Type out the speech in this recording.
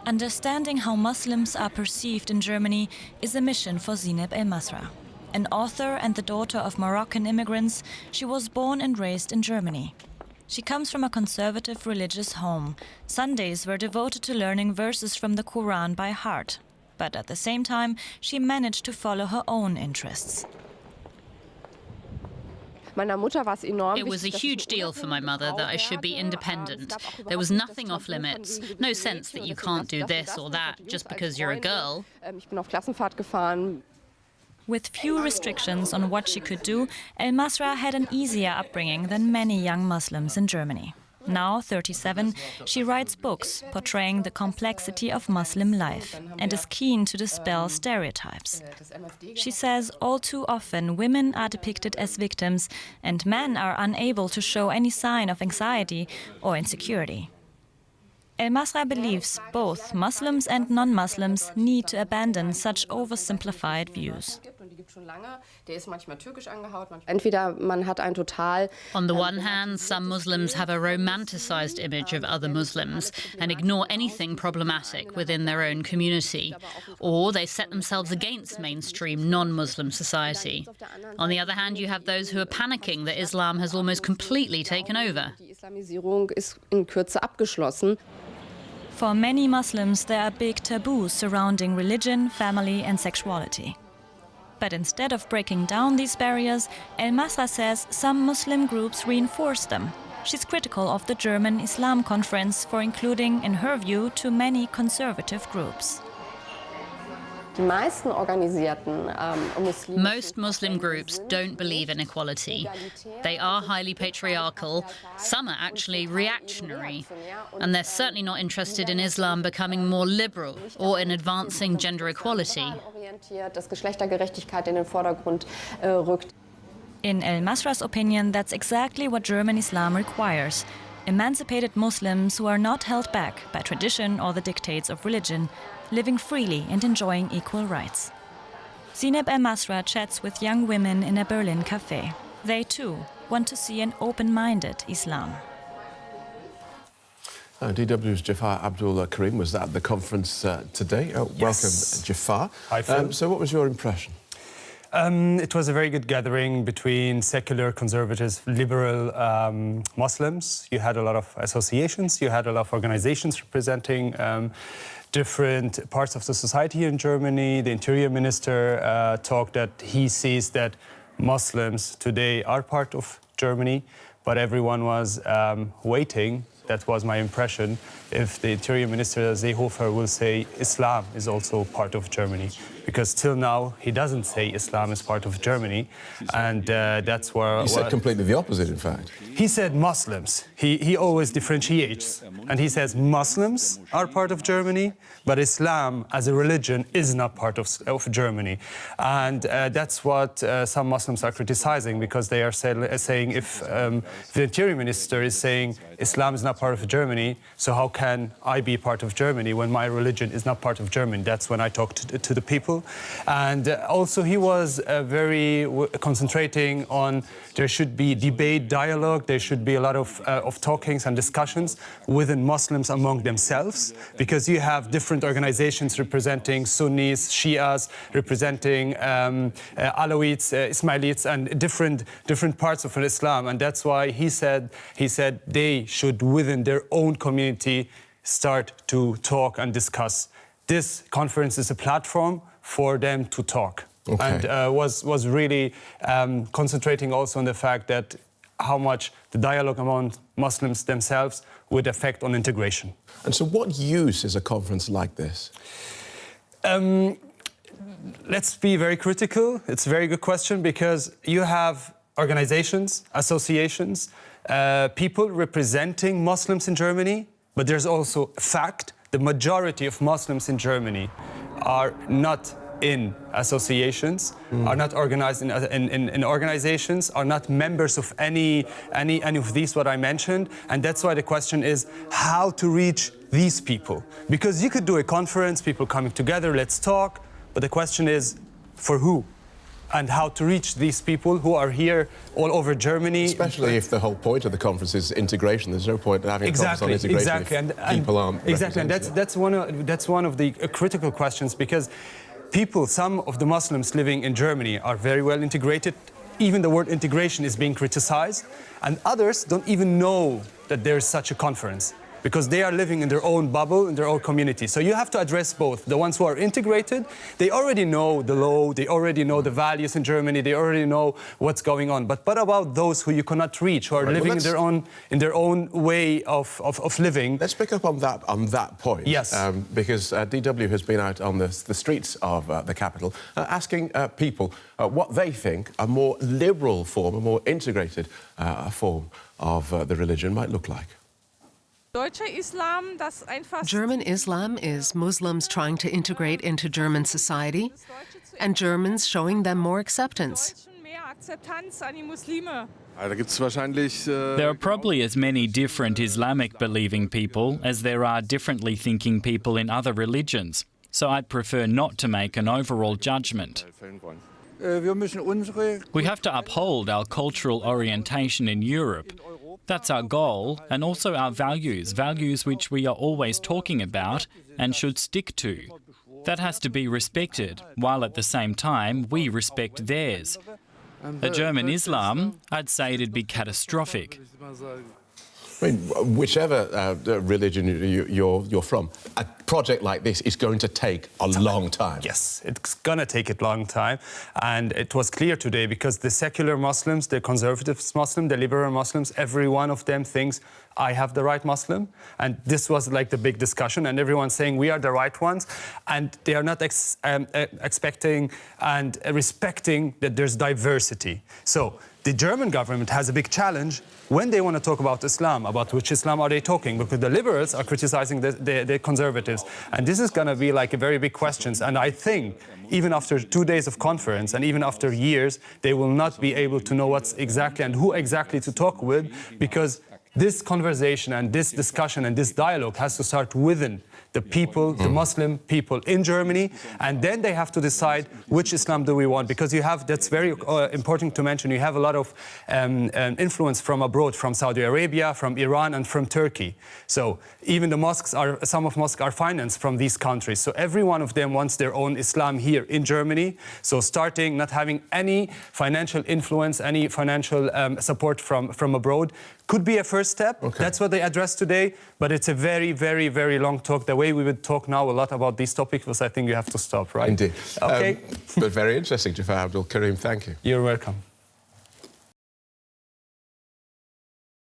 Understanding how Muslims are perceived in Germany is a mission for Zineb El Masra. An author and the daughter of Moroccan immigrants, she was born and raised in Germany. She comes from a conservative religious home. Sundays were devoted to learning verses from the Quran by heart. But at the same time, she managed to follow her own interests. It was a huge deal for my mother that I should be independent. There was nothing off limits, no sense that you can't do this or that just because you're a girl. With few restrictions on what she could do, El Masra had an easier upbringing than many young Muslims in Germany. Now 37, she writes books portraying the complexity of Muslim life and is keen to dispel stereotypes. She says all too often women are depicted as victims and men are unable to show any sign of anxiety or insecurity. El Masra believes both Muslims and non-Muslims need to abandon such oversimplified views. On the one hand, some Muslims have a romanticized image of other Muslims and ignore anything problematic within their own community, or they set themselves against mainstream non-Muslim society. On the other hand, you have those who are panicking that Islam has almost completely taken over. For many Muslims, there are big taboos surrounding religion, family and sexuality. But instead of breaking down these barriers, El Masra says some Muslim groups reinforce them. She's critical of the German Islam Conference for including, in her view, too many conservative groups. Most Muslim groups don't believe in equality. They are highly patriarchal, some are actually reactionary, and they're certainly not interested in Islam becoming more liberal or in advancing gender equality. In El Masra's opinion, that's exactly what German Islam requires. Emancipated Muslims who are not held back by tradition or the dictates of religion, living freely and enjoying equal rights. Zineb El Masra chats with young women in a Berlin cafe. They too want to see an open-minded Islam. DW's Jafar Abdul Karim was at the conference today. Yes. Welcome, Jafar. Hi, Phil. So what was your impression? It was a very good gathering between secular, conservative, liberal Muslims. You had a lot of associations, you had a lot of organizations representing different parts of the society here in Germany. The Interior Minister talked that he sees that Muslims today are part of Germany, but everyone was waiting. That was my impression. If the Interior Minister Seehofer will say Islam is also part of Germany, because till now he doesn't say Islam is part of Germany, and that's where he said completely the opposite. In fact, he said Muslims. He always differentiates, and he says Muslims are part of Germany, but Islam as a religion is not part of Germany, and that's what some Muslims are criticizing, because they are saying if the Interior Minister is saying Islam is not part of Germany, so how can I be part of Germany when my religion is not part of Germany? That's when I talked to the people. And also he was very concentrating on there should be debate, dialogue, there should be a lot of talkings and discussions within Muslims among themselves, because you have different organizations representing Sunnis, Shias, representing Alawites, Ismailites, and different parts of Islam. And that's why he said they should, within their own community, start to talk and discuss. This conference is a platform for them to talk. Okay. And was really concentrating also on the fact that how much the dialogue among Muslims themselves would affect on integration. And so what use is a conference like this? Let's be very critical. It's a very good question, because you have organizations, associations, people representing Muslims in Germany, but there's also a fact: the majority of Muslims in Germany are not in associations, are not organized in organizations, are not members of any of these what I mentioned. And that's why the question is how to reach these people. Because you could do a conference, people coming together, let's talk, but the question is for who? and how to reach these people who are here all over Germany. Especially if the whole point of the conference is integration. There's no point in having a conference on integration if people aren't exactly, and that's one of the critical questions, because people, some of the Muslims living in Germany are very well integrated. Even the word integration is being criticized, and others don't even know that there is such a conference, because they are living in their own bubble, in their own community. So you have to address both. The ones who are integrated, they already know the law, they already know the values in Germany, they already know what's going on. But what about those who you cannot reach, who are living in their own way of living? Let's pick up on that point. Yes. Because DW has been out on the streets of the capital asking people what they think a more liberal form, a more integrated form of the religion might look like. German Islam is Muslims trying to integrate into German society, and Germans showing them more acceptance. There are probably as many different Islamic-believing people as there are differently thinking people in other religions, so I'd prefer not to make an overall judgment. We have to uphold our cultural orientation in Europe. That's our goal, and also our values which we are always talking about and should stick to. That has to be respected, while at the same time we respect theirs. A German Islam, I'd say it'd be catastrophic. I mean, whichever religion you're from, a project like this is going to take a long time. Yes, it's going to take a long time. And it was clear today, because the secular Muslims, the conservative Muslims, the liberal Muslims, every one of them thinks, I have the right Muslim. And this was like the big discussion, and everyone's saying we are the right ones. And they are not expecting and respecting that there's diversity. So the German government has a big challenge when they want to talk about Islam. About which Islam are they talking? Because the liberals are criticizing the conservatives. And this is going to be like a very big question. And I think even after 2 days of conference and even after years, they will not be able to know what's exactly and who exactly to talk with, because this conversation and this discussion and this dialogue has to start within the people, the Muslim people in Germany, and then they have to decide which Islam do we want, because you have, that's very important to mention, you have a lot of influence from abroad, from Saudi Arabia, from Iran and from Turkey. So even the mosques are, some of mosques are financed from these countries. So every one of them wants their own Islam here in Germany. So starting not having any financial influence, any financial support from abroad could be a first step. Okay. That's what they addressed today, but it's a very, very, very long talk. The way we would talk now a lot about these topics was, I think you have to stop, right? Indeed. Okay. But very interesting, Jafar Abdul Karim. Thank you. You're welcome.